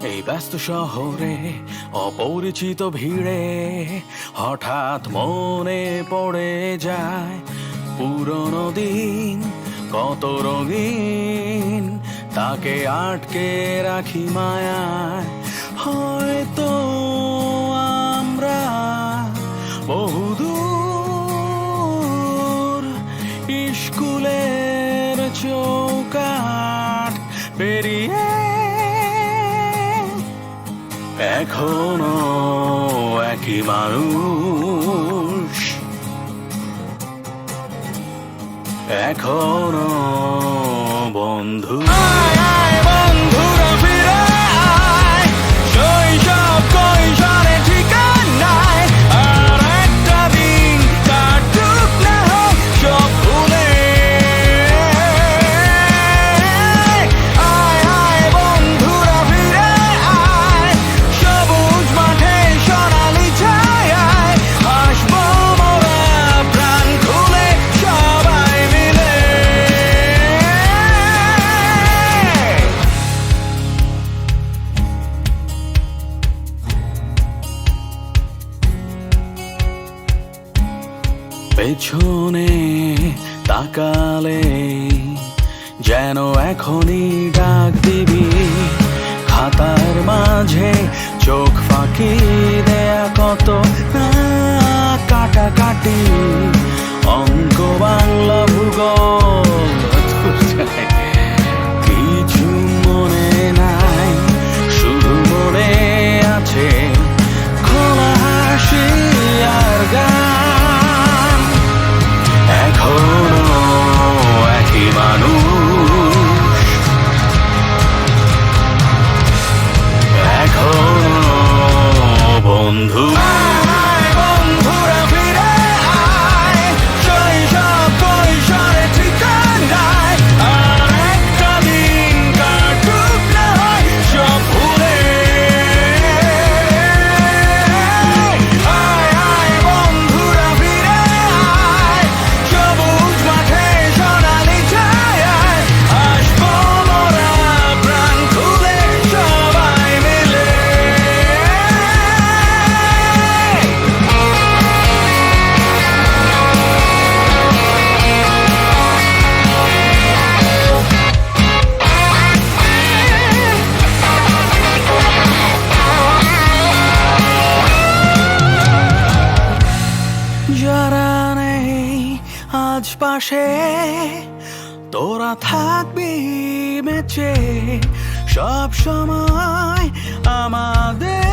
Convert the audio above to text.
এই ব্যস্ত শহরে অপরিচিত ভিড়ে হঠাৎ মনে পড়ে যায় পুরনো দিন, কত রঙিন তাকে আটকে রাখি মায়ায়। হয়তো আমরা বহুদূর স্কুলের চৌকাঠ পেরিয়ে এখনো একই মানুষ, এখনো বন্ধু। বন্ধুরা ফিরে আয়, শৈশব কৈশোরে ঠিকানায়, আর একটা দিন কাটুক না হোক সব ভুলে। আয় আয় বন্ধুরা ফিরে আয়, সবুজ মাঠে সোনালি ছায়ায় হাসবো মোরা প্রাণ খুলে সবাই মিলে। পেছনে তাকালে যেন এখনই ডাক দিবি, খাতার মাঝে চোখ ফাঁকি দেয়া কত কাটাকাটি, অঙ্ক বাংলা ভূগোল কিছু মনে নাই, শুধু মনে আছে খোলা হাসি আর গান। এখনো একই মানুষ, এখনো বন্ধু। বন্ধুরা ফিরে আয়, শৈশব কৈশোরে ঠিকানায়, আর একটা দিন কাটুক না হয় সব ভুলে। আয় আয় বন্ধুরা ফিরে আয়, সবুজ মাঠে সোনালি ছায়ায় হাসবো মোরা প্রাণ খুলে সবাই মিলে। যারা নেই আজ পাশে, তোরা থাকবি বেঁচে সব সময় আমাদের